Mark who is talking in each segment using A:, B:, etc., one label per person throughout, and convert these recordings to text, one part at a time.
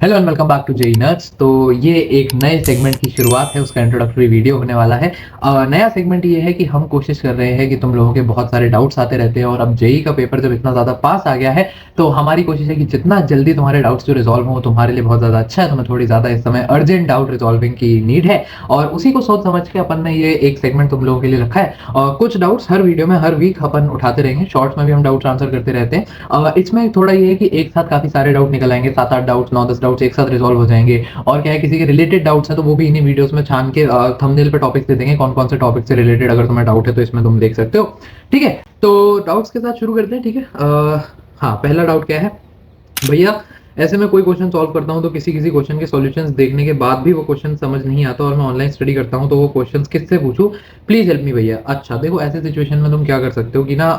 A: Hello and welcome back to JEE nerds. तो ये एक नए सेगमेंट की शुरुआत है, उसका इंट्रोडक्टरी वीडियो होने वाला है। नया सेगमेंट ये है कि हम कोशिश कर रहे हैं कि तुम लोगों के बहुत सारे डाउट्स आते रहते हैं और अब जेई का पेपर जब इतना ज़्यादा पास आ गया है तो हमारी कोशिश है कि जितना जल्दी तुम्हारे डाउट्स जो रिजॉल्व हो तुम्हारे लिए बहुत ज़्यादा अच्छा है। तुम्हें थोड़ी ज़्यादा इस समय अर्जेंट डाउट रिजॉल्विंग की नीड है और उसी को सोच समझ के अपन ने ये एक सेगमेंट तुम लोगों के लिए रखा है। और कुछ डाउट्स हर वीडियो में हर वीक अपन उठाते रहेंगे, शॉर्ट्स में भी हम डाउट्स आंसर करते रहते हैं। इसमें थोड़ा ये है कि एक साथ काफ़ी सारे डाउट निकल आएंगे, 7-8 डाउट्स 9-10 डाउट्स एक साथ रिजॉल्व हो जाएंगे। और क्या है, किसी के रिलेटेड डाउट्स हैं तो वो भी इन्हीं वीडियोस में छान के थंबनेल पे टॉपिक्स दे देंगे, कौन कौन से टॉपिक से रिलेटेड अगर तुम्हें डाउट है तो इसमें तुम देख सकते हो। ठीक है, तो डाउट्स के साथ शुरू करते हैं। ठीक है, हाँ, पहला डाउट क्या है भैया, ऐसे में कोई क्वेश्चन सॉल्व करता हूँ तो किसी किसी क्वेश्चन के सॉल्यूशंस देखने के बाद भी वो क्वेश्चन समझ नहीं आता और मैं ऑनलाइन स्टडी करता हूँ तो वो क्वेश्चंस किससे पूछूं, प्लीज हेल्प मी भैया। अच्छा देखो, ऐसे सिचुएशन में तुम क्या कर सकते हो कि ना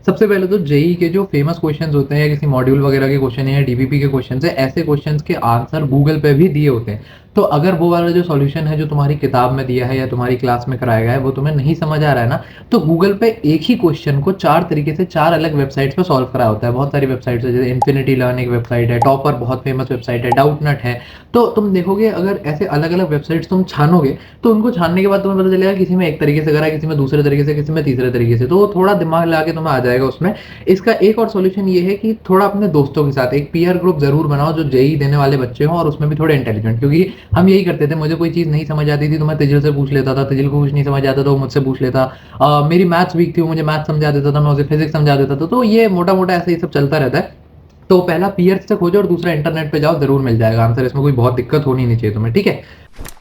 A: सबसे पहले तो जेई के जो फेमस क्वेश्चंस होते हैं या किसी मॉड्यूल वगैरह के क्वेश्चन है या डीबीपी के क्वेश्चन है, ऐसे क्वेश्चंस के आंसर गूगल पे भी दिए होते हैं। तो अगर वो वाला जो सॉल्यूशन है जो तुम्हारी किताब में दिया है या तुम्हारी क्लास में कराया गया है वो तुम्हें नहीं समझ आ रहा है ना, तो गूगल पे एक ही क्वेश्चन को 4 तरीके से 4 अलग वेबसाइट्स पे सॉल्व करा होता है। बहुत सारी वेबसाइट्स है, जैसे इन्फिनिटी लर्न एक वेबसाइट है, टॉपर बहुत फेमस वेबसाइट है, डाउटनट है। तो तुम देखोगे अगर ऐसे अलग अलग वेबसाइट्स तुम छानोगे तो उनको छानने के बाद तुम्हें पता चलेगा किसी में एक तरीके से करा है, किसी में दूसरे तरीके से, किसी में तीसरे तरीके से। तो थोड़ा दिमाग लगा के तुम्हें आ जाएगा उसमें। इसका एक और सॉल्यूशन ये है कि थोड़ा अपने दोस्तों के साथ एक पीयर ग्रुप जरूर बनाओ जो जेई देने वाले बच्चे हों और उसमें भी थोड़े इंटेलिजेंट, क्योंकि हम यही करते थे। मुझे कोई चीज नहीं समझ आती थी तो मैं तिजिल से पूछ लेता था, तिजिल को कुछ नहीं समझ आता तो वो मुझसे पूछ लेता। मेरी मैथ्स वीक थी, वो मुझे मैथ्स समझा देता था, मैं उसे फिजिक्स समझा देता था। तो ये मोटा मोटा ऐसे ही सब चलता रहता है। तो पहला पीयर्स से खोजो और दूसरा इंटरनेट पे जाओ, जरूर मिल जाएगा आंसर। इसमें कोई बहुत दिक्कत होनी नहीं चाहिए तुम्हें। ठीक है,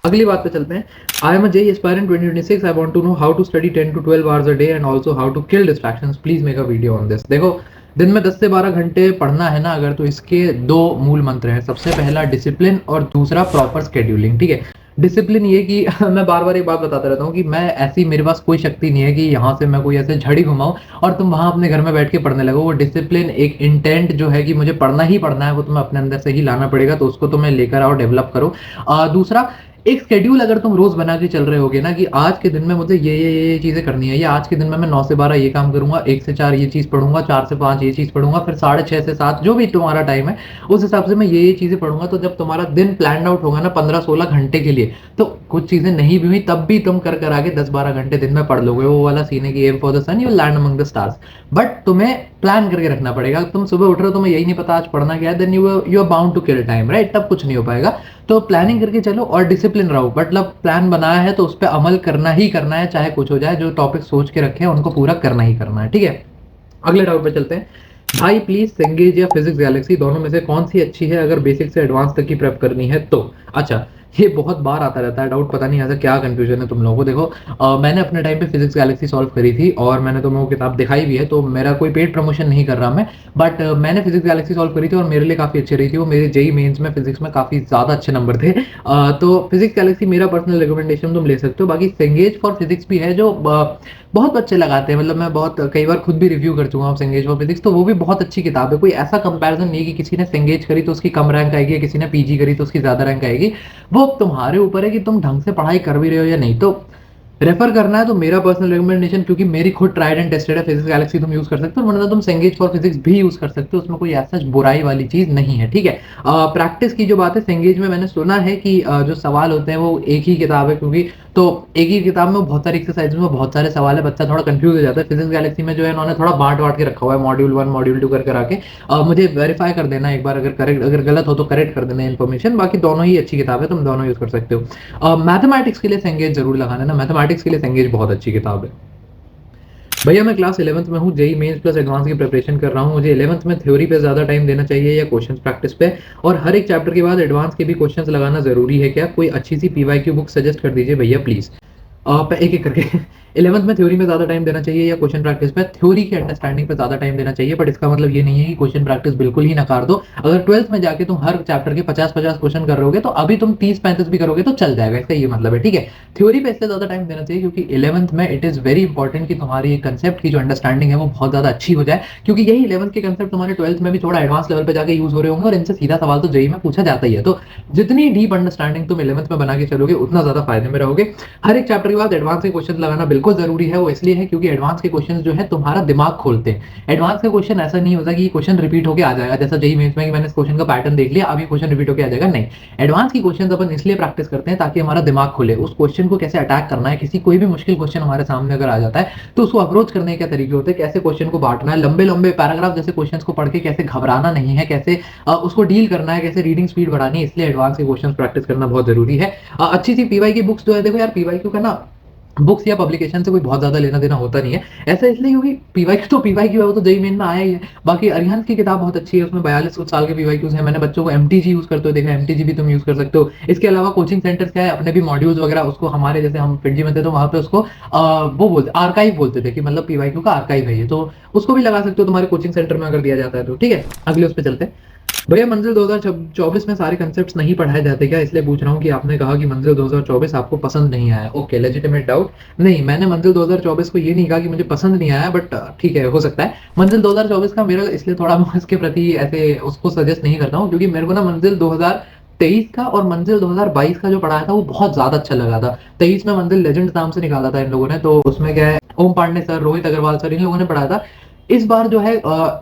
A: अगली बात पे चलते हैं। I am a JEE aspirant 2026, I want to know how to study 10 to 12 hours a day and also how to kill distractions, please make a video on this. देखो, दिन में 10 से 12 घंटे पढ़ना है ना अगर, तो इसके 2 मूल मंत्र हैं। सबसे पहला डिसिप्लिन और दूसरा प्रॉपर स्केड्यूलिंग। ठीक है, डिसिप्लिन ये कि मैं बार बार एक बात बताता रहता हूँ कि मैं ऐसी, मेरे पास कोई शक्ति नहीं है कि यहाँ से मैं कोई ऐसे झड़ी घुमाऊं और तुम वहां अपने घर में बैठ के पढ़ने लगो। वो डिसिप्लिन, एक इंटेंट जो है कि मुझे पढ़ना ही पढ़ना है, वो तुम्हें अपने अंदर से ही लाना पड़ेगा। तो उसको तुम्हें लेकर आओ, डेवलप करो। दूसरा, एक स्केड्यूल अगर तुम रोज बना के चल रहे होगे ना कि आज के दिन में मुझे ये चीजें करनी है, या आज के दिन में मैं 9 से 12 ये काम करूंगा, 1 से 4 ये चीज पढ़ूंगा, 4 से 5 ये चीज पढ़ूंगा, फिर 6:30 से 7 जो भी तुम्हारा टाइम है उस हिसाब से मैं ये चीजें पढ़ूंगा। तो जब तुम्हारा दिन प्लान आउट होगा ना 15-16 घंटे के लिए, तो कुछ चीजें नहीं भी हुई तब भी तुम कर आगे 10-12 घंटे दिन में पढ़ लोगे। वो वाला सीन है कि aim for the sun you land among the stars. But तुम्हें प्लान करके रखना पड़ेगा। तुम सुबह उठ रहे हो, तुम्हें यही नहीं पता आज पढ़ना क्या है, then you are bound to kill time, right? तब कुछ नहीं हो पाएगा। तो प्लानिंग करके चलो और डिसिप्लिन रहो। मतलब प्लान बनाया है तो उस पर अमल करना ही करना है, चाहे कुछ हो जाए। जो टॉपिक सोच के रखे हैं उनको पूरा करना ही करना है। ठीक है, अगले डाउट पे चलते हैं। भाई प्लीज सेंगेज या फिजिक्स गैलेक्सी दोनों में से कौन सी अच्छी है अगर बेसिक से एडवांस तक की प्रेप करनी है तो? अच्छा, ये बहुत बार आता रहता है डाउट, पता नहीं ऐसा क्या कंफ्यूजन है तुम लोगों को। देखो, मैंने अपने टाइम पे फिजिक्स गैलेक्सी सॉल्व करी थी और मैंने तुम्हें वो किताब दिखाई भी है, तो मेरा कोई पेड प्रमोशन नहीं कर रहा मैं, बट मैंने फिजिक्स गैलेक्सी सॉल्व करी थी और मेरे लिए काफ़ी अच्छी रही थी वो। मेरे जेई मेंस में फिजिक्स में काफ़ी ज़्यादा अच्छे नंबर थे। तो फिजिक्स गैलेक्सी मेरा पर्सनल रिकमेंडेशन तुम ले सकते हो। बाकी सेंगेज फॉर फिजिक्स भी है जो बहुत बच्चे लगाते हैं। मतलब मैं बहुत कई बार खुद भी रिव्यू कर चुका हूँ सेंगेज फॉर फिजिक्स, तो वो भी बहुत अच्छी किताब है। कोई ऐसा कंपैरिजन नहीं कि किसी ने सेंगेज करी तो उसकी कम रैंक आएगी, किसी ने पीजी करी तो उसकी ज्यादा रैंक आएगी। वो तुम्हारे ऊपर है कि तुम ढंग से पढ़ाई कर भी रहे हो या नहीं। तो रेफर करना है तो मेरा पर्सनल रिकमेंडेशन, क्योंकि मेरी खुद ट्राइड एंड टेस्टेड है, फिजिक्स गैलेक्सी तुम यूज कर सकते हो, वरना तुम सेंगेज फॉर फिजिक्स भी यूज कर सकते हो। उसमें कोई ऐसा बुराई वाली चीज नहीं है। ठीक है, प्रैक्टिस की जो बात है, सेंगेज में मैंने सुना है कि जो सवाल होते हैं वो एक ही किताब है, क्योंकि तो एक ही किताब में बहुत सारी एक्सरसाइज में बहुत सारे सवाल है, बच्चा थोड़ा कंफ्यूज हो जाता है। फिजिक्स गैलेक्सी में जो है उन्होंने थोड़ा बांट के रखा हुआ है, मॉड्यूल 1 मॉड्यूल 2 कर आके। मुझे वेरीफाई कर देना एक बार, अगर गलत हो तो करेक्ट कर देना इन्फॉर्मेशन। बाकी दोनों ही अच्छी किताब है, तुम दोनों यूज कर सकते हो। मैथमेटिक्स के लिए सेंगेज जरूर लगाना ना, मैथमेटिक्स के लिए सेंगेज बहुत अच्छी किताब है। भैया मैं क्लास 11th में हूँ, जेई मेंस प्लस एडवांस की प्रिपरेशन कर रहा हूँ। मुझे 11th में थ्योरी पे ज्यादा टाइम देना चाहिए या क्वेश्चंस प्रैक्टिस पे? और हर एक चैप्टर के बाद एडवांस के भी क्वेश्चंस लगाना जरूरी है क्या? कोई अच्छी सी पीवाईक्यू बुक सजेस्ट कर दीजिए भैया प्लीज। एक एक करके 11th में थ्योरी में ज्यादा टाइम देना चाहिए या क्वेश्चन प्रैक्टिस पे? थ्योरी की अंडरस्टैंडिंग पे ज्यादा टाइम देना चाहिए, बट इसका मतलब ये नहीं है कि क्वेश्चन प्रैक्टिस बिल्कुल ही नकार दो। अगर 12th में जाके तुम हर चैप्टर के 50-50 क्वेश्चन कर रहोगे तो अभी तुम 30-35 भी करोगे तो चल जाएगा, इसका ये मतलब है। ठीक है, थ्योरी पे इससे ज्यादा टाइम देना चाहिए क्योंकि 11th में इट इज वेरी इंपॉर्टेंट कि तुम्हारी कंसेप्ट की जो अंडरस्टैंडिंग है वो बहुत ज्यादा अच्छी हो जाए, क्योंकि यही 11th के कंसेप्ट तुम्हारे 12th में भी थोड़ा एडवांस लेवल पे जाके यूज हो रहे होंगे और इनसे सीधा सवाल तो जेई में पूछा जाता ही है। तो जितनी डीप अंडरस्टैंडिंग तुम 11th में बना के चलोगे उतना ज्यादा फायदे में रहोगे। हर एक चैप्टर के बाद एडवांस के क्वेश्चन लगाना बिल्कुल ज़रूरी है, वो इसलिए है क्योंकि एडवांस के क्वेश्चंस जो है तुम्हारा दिमाग खोलते हैं। एडवांस का क्वेश्चन ऐसा नहीं होता कि क्वेश्चन रिपीट होके आ जाएगा, जैसा जेईई मेंस में कि मैंने इस क्वेश्चन का पैटर्न देख लिया, अब ये क्वेश्चन रिपीट होके आ जाएगा, नहीं। एडवांस की क्वेश्चंस अपन इसलिए प्रैक्टिस करते हैं ताकि हमारा दिमाग खुले, उस क्वेश्चन को कैसे अटैक करना है, किसी कोई भी मुश्किल क्वेश्चन हमारे सामने अगर आ जाता है, तो उसको अप्रोच करने के क्या तरीके होते हैं, कैसे क्वेश्चन को बाँटना है, लंबे-लंबे पैराग्राफ जैसे क्वेश्चन्स को पढ़ के कैसे घबराना नहीं है, कैसे उसको डील करना है, कैसे रीडिंग स्पीड बढ़ानी है, इसलिए एडवांस के क्वेश्चंस प्रैक्टिस करना बहुत ज़रूरी है। अच्छी सी पीवाई की बुक्स जो है, देखो यार पीवाईक्यू का ना बुक्स या पब्लिकेशन से कोई बहुत ज़्यादा लेना-देना होता नहीं है। ऐसा इसलिए क्योंकि पीवाईक्यू है, वो तो जेईई मेन में आया ही है। बाकी अरिहंत की किताब बहुत अच्छी है, उसमें 42 कुछ साल के पीवाईक्यूज़ हैं। मैंने बच्चों को एमटीजी यूज़ करते हुए देखा है, एमटीजी भी तुम यूज़ कर सकते हो। इसके अलावा कोचिंग सेंटर्स क्या है, अपने भी मॉड्यूल्स वगैरह उसको हमारे जैसे हम फिटजी में थे तो वहाँ पे उसको वो बोलते आर्काइव बोलते थे कि मतलब पीवाईक्यू का आर्काइव है ये, तो उसको भी लगा सकते हो तुम्हारे कोचिंग सेंटर में अगर दिया जाता है तो। ठीक है, अगले उस पे चलते हैं। भैया मंजिल 2024 में सारे कंसेप्ट्स नहीं पढ़ाए जाते क्या? इसलिए पूछ रहा हूँ कि आपने कहा कि मंजिल 2024 आपको पसंद नहीं आया। Okay, legitimate doubt. नहीं, मैंने मंजिल 2024 को ये नहीं कहा कि मुझे पसंद नहीं आया, बट ठीक है, हो सकता है। मंजिल 2024 का मेरा इसलिए थोड़ा मैं इसके प्रति ऐसे उसको सजेस्ट नहीं करता हूँ क्योंकि मेरे को ना मंजिल 2023 का और मंजिल 2022 का जो पढ़ाया था वो बहुत ज़्यादा अच्छा लगा था। 23 में मंजिल लेजेंड्स नाम से निकाला था इन लोगों ने, तो उसमें क्या है ओम पांडे सर, रोहित अग्रवाल सर, इन लोगों ने पढ़ाया था। इस बार जो है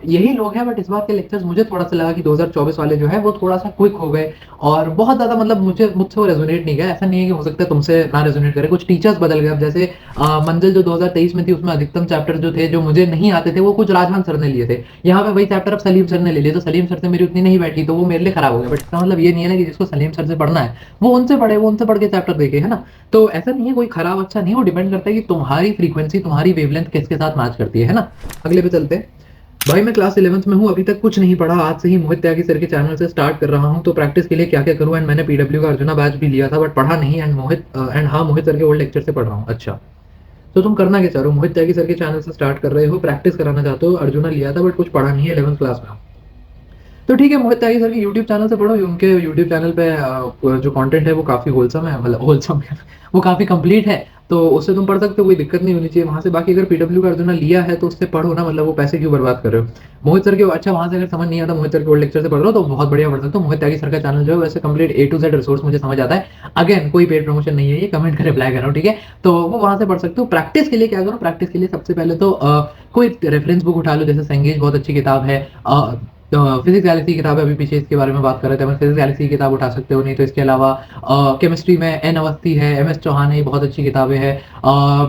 A: यही लोग हैं, बट इस बार के लेक्चर्स मुझे थोड़ा-सा लगा कि 2024 वाले जो है वो थोड़ा-सा क्विक हो गए और बहुत ज़्यादा मतलब मुझसे वो रेज़ोनेट नहीं किया। ऐसा नहीं है कि हो सकता है तुमसे ना रेज़ोनेट करे, कुछ टीचर्स बदल गए। अब जैसे मंजिल जो 2023 में थी उसमें अधिकतम चैप्टर जो थे, जो मुझे नहीं आते थे, वो कुछ राजमान सर ने लिए थे। यहाँ पे वही चैप्टर अब सलीम सर ने ले लिए, तो सलीम सर से मेरी उतनी नहीं बैठी, तो वो मेरे लिए खराब हो गया। बट इसका मतलब ये नहीं है ना कि जिसको सलीम सर से पढ़ना है, वो उनसे पढ़े, वो उनसे पढ़ के चैप्टर देखे, है ना? तो ऐसा नहीं है कोई खराब अच्छा नहीं, वो डिपेंड करता है कि तुम्हारी फ्रीक्वेंसी, तुम्हारी वेवलेंथ किसके साथ मैच करती है ना? अगले पे चलते हैं। भाई मैं क्लास 11th में हूँ, अभी तक कुछ नहीं पढ़ा, आज से ही मोहित त्यागी सर के चैनल से स्टार्ट कर रहा हूँ, तो प्रैक्टिस के लिए क्या-क्या करूँ? एंड मैंने पीडब्ल्यू का अर्जुना बैच भी लिया था बट पढ़ा नहीं, एंड मोहित सर के ओल्ड लेक्चर से पढ़ रहा हूँ। अच्छा, तो तुम करना क्या चाह रहे हो? मोहित त्यागी सर के चैनल से स्टार्ट कर रहे हो, प्रैक्टिस कराना चाहते हो, अर्जुना लिया था बट कुछ पढ़ा नहीं है 11th क्लास में। तो ठीक है, मोहित त्यागी सर के यूट्यूब चैनल से पढ़ो। उनके यूट्यूब चैनल पे जो कंटेंट है वो काफ़ी होलसम है, मतलब होलसम वो काफ़ी कंप्लीट है, तो उससे तुम पढ़ सकते हो, कोई दिक्कत नहीं होनी चाहिए वहाँ से। बाकी अगर पीडब्ल्यू का अर्जुना लिया है तो उससे पढ़ो ना, मतलब वो पैसे क्यों बर्बाद कर रहे हो? मोहित सर के अच्छा वहाँ से अगर समझ नहीं आता, मोहित सर के ओल्ड लेक्चर से पढ़ रहे हो तो बहुत बढ़िया पढ़ सकते हो। मोहित त्यागी सर का चैनल जो है वैसे complete A to Z resource मुझे समझ आता है। अगेन कोई पेड प्रमोशन नहीं है, ये कमेंट का रिप्लाई कर रहा हूँ, ठीक है? तो वो वहाँ से पढ़ सकते हो। प्रैक्टिस के लिए क्या करो? प्रैक्टिस के लिए सबसे पहले तो कोई रेफरेंस बुक उठा लो, जैसे सेंगेज बहुत अच्छी किताब है, फिजिक्स गैलेक्सी की किताब है, अभी पीछे इसके बारे में बात कर रहे थे, फिजिक्स गैलेक्सी की किताब उठा सकते हो। नहीं तो इसके अलावा केमिस्ट्री में एन अवस्थी है, एम एस चौहान है, बहुत अच्छी किताबें हैं।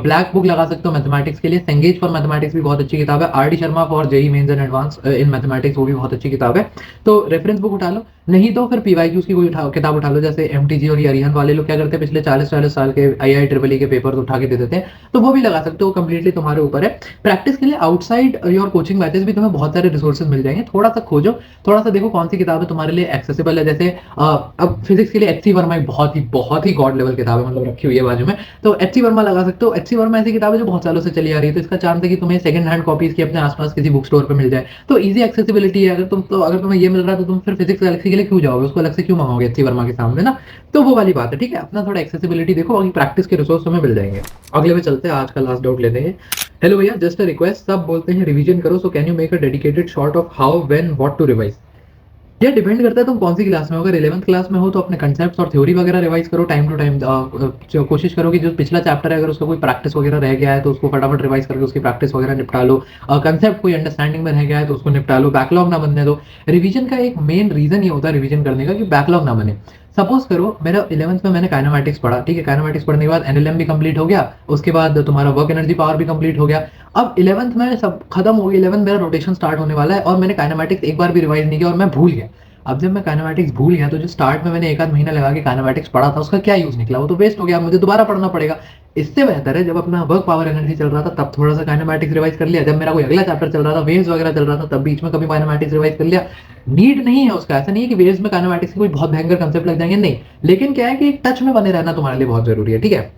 A: ब्लैक बुक लगा सकते हो मैथमेटिक्स के लिए, सेंगेज फॉर मैथमेटिक्स भी बहुत अच्छी किताब है, R D Sharma for JEE mains and advance in mathematics, वो भी बहुत अच्छी किताब है। तो रेफरेंस बुक उठा लो, नहीं तो फिर पीवाईक्यूज की कोई किताब उठा लो, जैसे एमटीजी और अरिहंत वाले लोग क्या करते हैं, पिछले 40-40 साल के आईआई ट्रिपल ई के पेपर उठा के दे देते हैं, तो वो भी लगा सकते हो, कंप्लीटली तुम्हारे ऊपर है। प्रैक्टिस के लिए आउटसाइड योर कोचिंग बैचेस भी तुम्हें बहुत सारे रिसोर्सेज मिल जाएंगे, थोड़ा सा खोजो, थोड़ा सा देखो कौन सी किताबें तुम्हारे लिए एक्सेसिबल है। जैसे अब फिजिक्स के लिए एचसी वर्मा एक बहुत ही गॉड लेवल किताब है, मतलब रखी हुई है बाजू में, तो एचसी वर्मा लगा सकते हो। एचसी वर्मा ऐसी किताब है जो बहुत सालों से चली आ रही है, तो इसका चांस है कि तुम्हें सेकंड हैंड कॉपीज की अपने आसपास किसी बुक स्टोर पे मिल जाए, तो इजी एक्सेसिबिलिटी है। अगर तुम्हें ये मिल रहा है तो तुम फिर फिजिक्स गैलेक्सी के लिए क्यों जाओगे, उसको अलग से क्यों मंगाओगे एचसी वर्मा के सामने ना? तो वो वाली बात है, ठीक है? अपना थोड़ा एक्सेसिबिलिटी देखो, बाकी प्रैक्टिस के रिसोर्स तुम्हें मिल जाएंगे। अगले में चलते हैं, आज का लास्ट डाउट लेते हैं। हेलो भैया, जस्ट अ रिक्वेस्ट, सब बोलते हैं रिवीजन करो, so can you make a dedicated short of how when what to revise? ये डिपेंड करता है तुम कौन सी क्लास में हो। अगर 11th क्लास में हो तो अपने कंसेप्ट्स और थ्योरी वगैरह रिवाइज करो टाइम टू टाइम। कोशिश करो कि जो पिछला चैप्टर है अगर उसका कोई प्रैक्टिस वगैरह रह गया है तो उसको फटाफट रिवाइज करके उसकी प्रैक्टिस वगैरह निपटा लो। कंसेप्ट कोई अंडरस्टैंडिंग में रह गया है तो उसको निपटा लो, बैकलॉग ना बनने दो। रिवीजन का एक मेन रीजन ये होता है रिवीजन करने का कि बैकलॉग ना बने। सपोज करो मेरा 11th में मैंने काइनेमैटिक्स पढ़ा, ठीक है? काइनेमैटिक्स पढ़ने के बाद एनएलएम भी कंप्लीट हो गया, उसके बाद तुम्हारा वर्क एनर्जी पावर भी कंप्लीट हो गया। अब 11th में सब खत्म हो गया, 11th मेरा रोटेशन स्टार्ट होने वाला है और मैंने काइनेमैटिक्स एक बार भी रिवाइज नहीं किया और मैं भूल गया। अब जब मैं काइनेमैटिक्स भूल गया तो जो स्टार्ट में मैंने 1 आध महीना लगा के काइनेमैटिक्स पढ़ा था उसका क्या यूज निकला? वो तो वेस्ट हो गया, मुझे दोबारा पढ़ना पड़ेगा। इससे बेहतर है जब अपना वर्क पावर एनर्जी चल रहा था तब थोड़ा सा काइनेमैटिक्स रिवाइज कर लिया, जब मेरा कोई अगला चैप्टर चल रहा था, वेव्स वगैरह चल रहा था, तब बीच में कभी काइनेमैटिक्स रिवाइज कर लिया। नीड नहीं है उसका, ऐसा नहीं है कि वेव्स में काइनेमैटिक्स के कोई बहुत भयंकर कंसेप्ट लग जाएंगे, नहीं। लेकिन क्या है कि टच में बने रहना तुम्हारे लिए बहुत जरूरी है, ठीक है?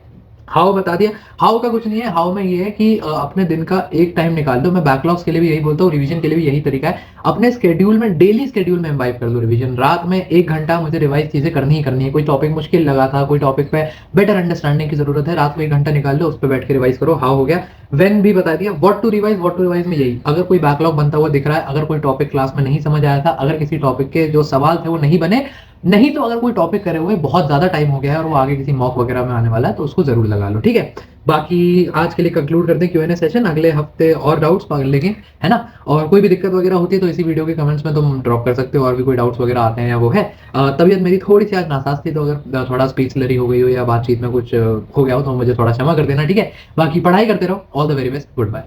A: हाउ बता दिया, हाउ का कुछ नहीं है। हाउ में ये है कि अपने दिन का एक टाइम निकाल दो। मैं बैकलॉग्स के लिए भी यही बोलता हूँ, रिवीजन के लिए भी यही तरीका है। अपने शेड्यूल में, डेली शेड्यूल में इम्बाइब कर दो रिवीजन। रात में 1 घंटा मुझे रिवाइज चीजें करनी ही करनी है। कोई टॉपिक मुश्किल लगा था, कोई टॉपिक पे बेटर अंडरस्टैंडिंग की जरूरत है, रात में 1 घंटा निकाल लो, उस पर बैठ के रिवाइज करो। हाउ हो गया। व्हेन भी बता दिया। व्हाट टू रिवाइज में यही, अगर कोई बैकलॉग बनता हुआ दिख रहा है, अगर कोई टॉपिक क्लास में नहीं समझ आया था, अगर किसी टॉपिक के जो सवाल थे वो नहीं बने, नहीं तो अगर कोई टॉपिक करे हुए बहुत ज़्यादा टाइम हो गया है और वो आगे किसी मॉक वगैरह में आने वाला है तो उसको ज़रूर लगा लो, ठीक है? बाकी आज के लिए कंक्लूड करते हैं क्यू&ए सेशन, अगले हफ्ते और डाउट्स पकड़ लेंगे, है ना? और कोई भी दिक्कत वगैरह होती है तो इसी वीडियो के कमेंट्स में तुम ड्रॉप कर सकते हो और भी कोई डाउट्स वगैरह आते हैं या वो है। तबीयत मेरी थोड़ी-सी आज नासाज थी तो अगर थोड़ा स्पीच स्लरी हो गई हो या बातचीत में कुछ हो गया हो तो मुझे थोड़ा क्षमा कर देना, ठीक है? बाकी पढ़ाई करते रहो, all the very best, good bye.